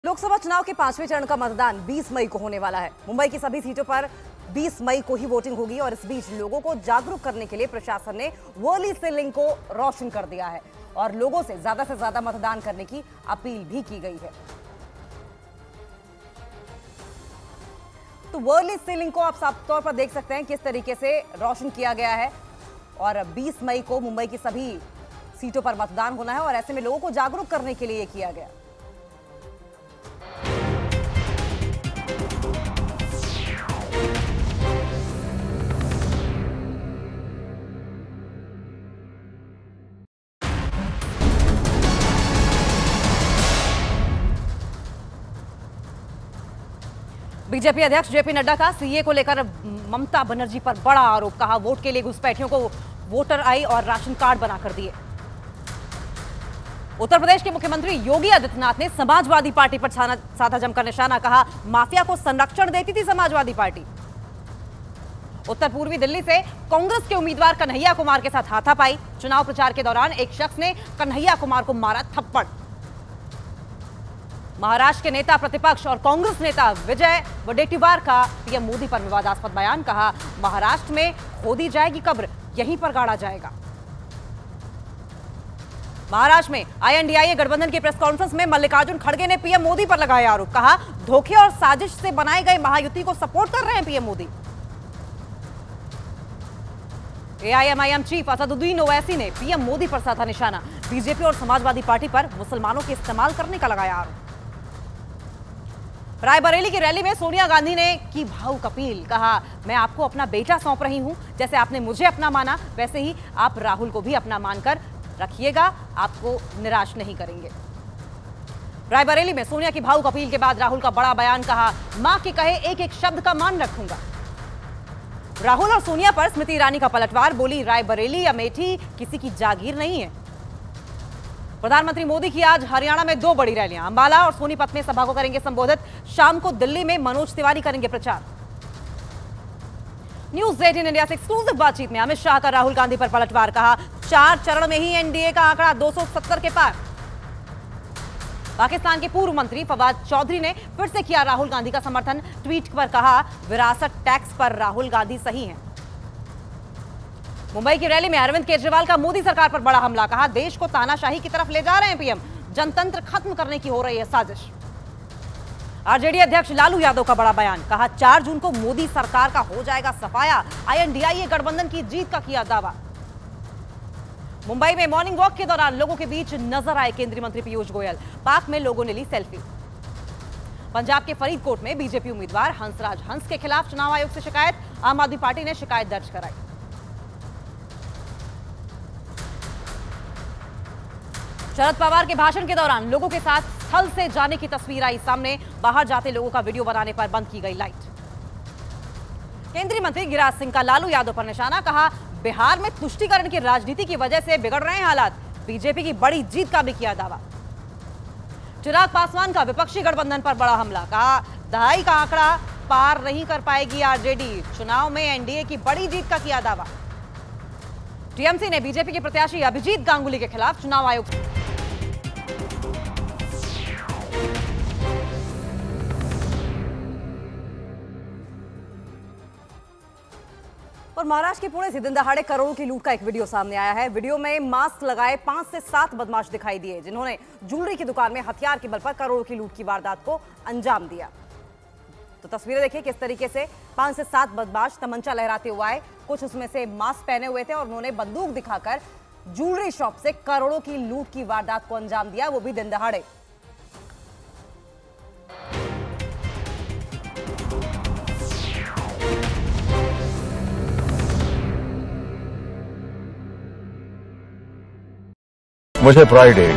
लोकसभा चुनाव के 5वें चरण का मतदान 20 मई को होने वाला है। मुंबई की सभी सीटों पर 20 मई को ही वोटिंग होगी और इस बीच लोगों को जागरूक करने के लिए प्रशासन ने वर्ली सीलिंग को रोशन कर दिया है और लोगों से ज्यादा मतदान करने की अपील भी की गई है। तो वर्ली सीलिंग को आप साफ तौर पर देख सकते हैं किस तरीके से रोशन किया गया है और 20 मई को मुंबई की सभी सीटों पर मतदान होना है और ऐसे में लोगों को जागरूक करने के लिए यह किया गया। बीजेपी अध्यक्ष जेपी नड्डा का सीए को लेकर ममता बनर्जी पर बड़ा आरोप। कहा वोट के लिए घुसपैठियों को वोटर आई और राशन कार्ड बनाकर दिए। उत्तर प्रदेश के मुख्यमंत्री योगी आदित्यनाथ ने समाजवादी पार्टी पर साधा जमकर निशाना। कहा माफिया को संरक्षण देती थी समाजवादी पार्टी। उत्तर पूर्वी दिल्ली से कांग्रेस के उम्मीदवार कन्हैया कुमार के साथ हाथापाई। चुनाव प्रचार के दौरान एक शख्स ने कन्हैया कुमार को मारा थप्पड़। महाराष्ट्र के नेता प्रतिपक्ष और कांग्रेस नेता विजय वडेट्टीवार का पीएम मोदी पर विवादास्पद बयान। कहा महाराष्ट्र में खोदी जाएगी कब्र, यहीं पर गाड़ा जाएगा। महाराष्ट्र में आईएनडीआईए गठबंधन की प्रेस कॉन्फ्रेंस में मल्लिकार्जुन खड़गे ने पीएम मोदी पर लगाया आरोप। कहा धोखे और साजिश से बनाए गए महायुति को सपोर्ट कर रहे हैं PM Modi. AIMIM chief Asaduddin Owaisi ने पीएम मोदी पर साधा निशाना। बीजेपी और समाजवादी पार्टी पर मुसलमानों के इस्तेमाल करने का लगाया आरोप। रायबरेली की रैली में सोनिया गांधी ने की भावुक अपील। कहा मैं आपको अपना बेटा सौंप रही हूं, जैसे आपने मुझे अपना माना वैसे ही आप राहुल को भी अपना मानकर रखिएगा, आपको निराश नहीं करेंगे। रायबरेली में सोनिया की भावुक अपील के बाद राहुल का बड़ा बयान। कहा मां के कहे एक एक शब्द का मान रखूंगा। राहुल और सोनिया पर स्मृति ईरानी का पलटवार। बोली रायबरेली अमेठी किसी की जागीर नहीं है। प्रधानमंत्री मोदी की आज हरियाणा में दो बड़ी रैलियां। अंबाला और सोनीपत में सभा को करेंगे संबोधित। शाम को दिल्ली में मनोज तिवारी करेंगे प्रचार। न्यूज 18 इंडिया से एक्सक्लूसिव बातचीत में अमित शाह का राहुल गांधी पर पलटवार। कहा 4 चरण में ही एनडीए का आंकड़ा 270 के पार। पाकिस्तान के पूर्व मंत्री फवाद चौधरी ने फिर से किया राहुल गांधी का समर्थन। ट्वीट पर कहा विरासत टैक्स पर राहुल गांधी सही हैं। मुंबई की रैली में अरविंद केजरीवाल का मोदी सरकार पर बड़ा हमला। कहा देश को तानाशाही की तरफ ले जा रहे हैं पीएम, जनतंत्र खत्म करने की हो रही है साजिश। आरजेडी अध्यक्ष लालू यादव का बड़ा बयान। कहा 4 जून को मोदी सरकार का हो जाएगा सफाया। आईएनडीआईए गठबंधन की जीत का किया दावा। मुंबई में मॉर्निंग वॉक के दौरान लोगों के बीच नजर आए केंद्रीय मंत्री पीयूष गोयल। पार्क में लोगों ने ली सेल्फी। पंजाब के फरीदकोट में बीजेपी उम्मीदवार हंसराज हंस के खिलाफ चुनाव आयोग से शिकायत। आम आदमी पार्टी ने शिकायत दर्ज कराई। शरद पवार के भाषण के दौरान लोगों के साथ स्थल से जाने की तस्वीर आई सामने। बाहर जाते लोगों का वीडियो बनाने पर बंद की गई लाइट। केंद्रीय मंत्री गिरिराज सिंह का लालू यादव पर निशाना। कहा बिहार में तुष्टीकरण की राजनीति की वजह से बिगड़ रहे हैं हालात। बीजेपी की बड़ी जीत का भी किया दावा। चिराग पासवान का विपक्षी गठबंधन पर बड़ा हमला। कहा दहाई का आंकड़ा पार नहीं कर पाएगी आरजेडी। चुनाव में एनडीए की बड़ी जीत का किया दावा। टीएमसी ने बीजेपी के प्रत्याशी अभिजीत गांगुली के खिलाफ चुनाव आयोग और महाराष्ट्र के पुणे से दिन दहाड़े करोड़ों की लूट का एक वीडियो सामने आया है। वीडियो में मास्क लगाए 5 से 7 बदमाश दिखाई दिए जिन्होंने ज्वेलरी की दुकान में हथियार के बल पर करोड़ों की लूट की वारदात को अंजाम दिया। तो तस्वीरें देखिए किस तरीके से 5 से 7 बदमाश तमंचा लहराते हुए आए। कुछ उसमें से मास्क पहने हुए थे और उन्होंने बंदूक दिखाकर ज्वेलरी शॉप से करोड़ों की लूट की वारदात को अंजाम दिया, वो भी दिन दहाड़े। मुझे प्राइड है।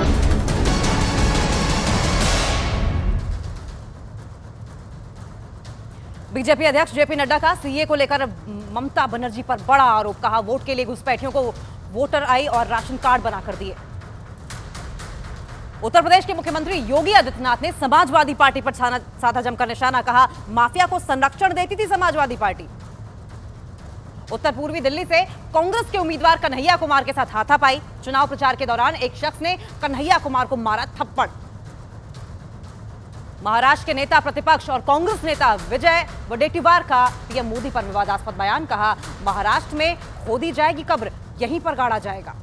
बीजेपी अध्यक्ष जेपी नड्डा का सीए को लेकर ममता बनर्जी पर बड़ा आरोप। कहा वोट के लिए घुसपैठियों को वोटर आई और राशन कार्ड बनाकर दिए। उत्तर प्रदेश के मुख्यमंत्री योगी आदित्यनाथ ने समाजवादी पार्टी पर साधा जमकर निशाना। कहा माफिया को संरक्षण देती थी समाजवादी पार्टी। उत्तर पूर्वी दिल्ली से कांग्रेस के उम्मीदवार कन्हैया कुमार के साथ हाथापाई। चुनाव प्रचार के दौरान एक शख्स ने कन्हैया कुमार को मारा थप्पड़। महाराष्ट्र के नेता प्रतिपक्ष और कांग्रेस नेता विजय वडेट्टीवार का पीएम मोदी पर विवादास्पद बयान। कहा, महाराष्ट्र में खोदी जाएगी कब्र, यहीं पर गाड़ा जाएगा।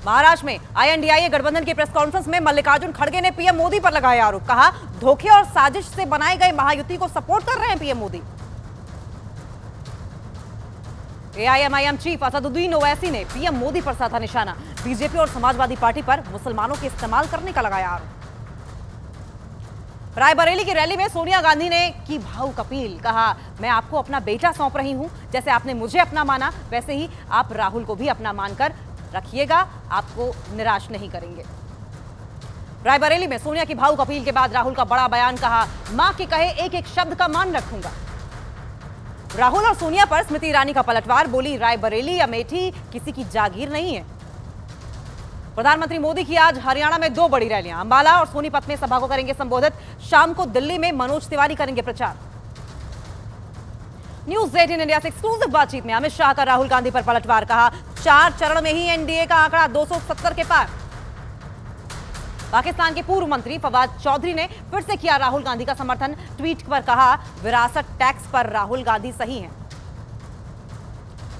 महाराष्ट्र में आईएनडीआईए गठबंधन की प्रेस कॉन्फ्रेंस में मल्लिकार्जुन खड़गे ने पीएम मोदी पर लगाया आरोप। कहा, धोखे और साजिश से बनाए गए महायुति को सपोर्ट कर रहे हैं PM Modi. AIMIM chief Asaduddin Owaisi ने पीएम मोदी पर साधा निशाना। बीजेपी और समाजवादी पार्टी पर मुसलमानों के इस्तेमाल करने का लगाया आरोप। रायबरेली की रैली में सोनिया गांधी ने की भावुक अपील। कहा, मैं आपको अपना बेटा सौंप रही हूं, जैसे आपने मुझे अपना माना वैसे ही आप राहुल को भी अपना मानकर रखिएगा, आपको निराश नहीं करेंगे। रायबरेली में सोनिया की भावुक अपील के बाद राहुल का बड़ा बयान। कहा, मां के कहे एक एक शब्द का मान रखूंगा। राहुल और सोनिया पर स्मृति ईरानी का पलटवार। बोली, रायबरेली अमेठी किसी की जागीर नहीं है। प्रधानमंत्री मोदी की आज हरियाणा में 2 बड़ी रैलियां, अंबाला और सोनीपत में सभा को करेंगे संबोधित। शाम को दिल्ली में मनोज तिवारी करेंगे प्रचार। न्यूज 18 इंडिया से एक्सक्लूसिव बातचीत में अमित शाह का राहुल गांधी पर पलटवार। कहा, 4 चरण में ही एनडीए का आंकड़ा 270 के पार। पाकिस्तान के पूर्व मंत्री फवाद चौधरी ने फिर से किया राहुल गांधी का समर्थन। ट्वीट पर कहा, विरासत टैक्स पर राहुल गांधी सही हैं।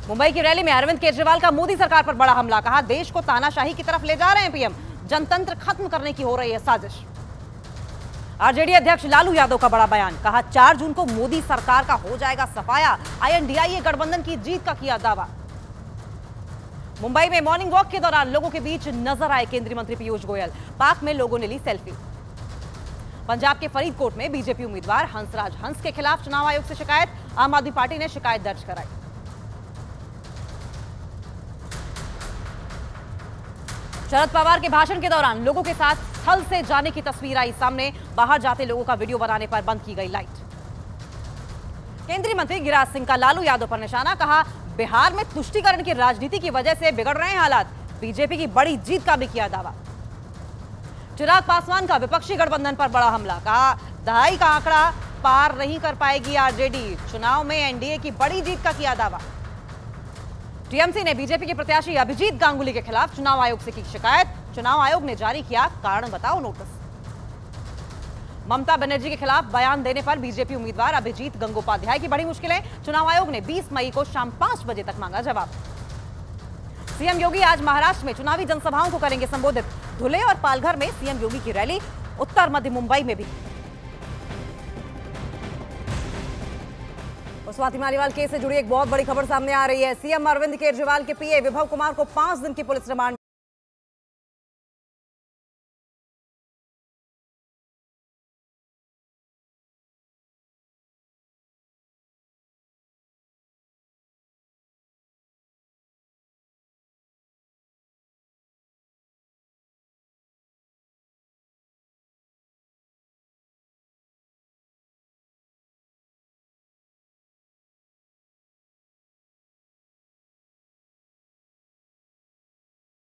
मुंबई की रैली में अरविंद केजरीवाल का मोदी सरकार पर बड़ा हमला। कहा, देश को तानाशाही की तरफ ले जा रहे हैं पीएम, जनतंत्र खत्म करने की हो रही है साजिश। आरजेडी अध्यक्ष लालू यादव का बड़ा बयान। कहा, 4 जून को मोदी सरकार का हो जाएगा सफाया। आईएनडीआईए गठबंधन की जीत का किया दावा। मुंबई में मॉर्निंग वॉक के दौरान लोगों के बीच नजर आए केंद्रीय मंत्री पीयूष गोयल। पार्क में लोगों ने ली सेल्फी। पंजाब के फरीदकोट में बीजेपी उम्मीदवार हंसराज हंस के खिलाफ चुनाव आयोग से शिकायत। आम आदमी पार्टी ने शिकायत दर्ज कराई। शरद पवार के भाषण के दौरान लोगों के साथ स्थल से जाने की तस्वीर आई सामने। बाहर जाते लोगों का वीडियो बनाने पर बंद की गई लाइट। केंद्रीय मंत्री गिरिराज सिंह का लालू यादव पर निशाना। कहा, बिहार में तुष्टीकरण की राजनीति की वजह से बिगड़ रहे हैं हालात। बीजेपी की बड़ी जीत का भी किया दावा। चिराग पासवान का विपक्षी गठबंधन पर बड़ा हमला। कहा, दहाई का आंकड़ा पार नहीं कर पाएगी आरजेडी। चुनाव में एनडीए की बड़ी जीत का किया दावा। टीएमसी ने बीजेपी के प्रत्याशी अभिजीत गांगुली के खिलाफ चुनाव आयोग से की शिकायत। चुनाव आयोग ने जारी किया कारण बताओ नोटिस। ममता बनर्जी के खिलाफ बयान देने पर बीजेपी उम्मीदवार अभिजीत गंगोपाध्याय की बड़ी मुश्किलें। चुनाव आयोग ने 20 मई को शाम 5 बजे तक मांगा जवाब। सीएम योगी आज महाराष्ट्र में चुनावी जनसभाओं को करेंगे संबोधित। धुले और पालघर में सीएम योगी की रैली। उत्तर मध्य मुंबई में भी। स्वाति मालीवाल केस से जुड़ी एक बहुत बड़ी खबर सामने आ रही है। सीएम अरविंद केजरीवाल के पीए विभव कुमार को 5 दिन की पुलिस रिमांड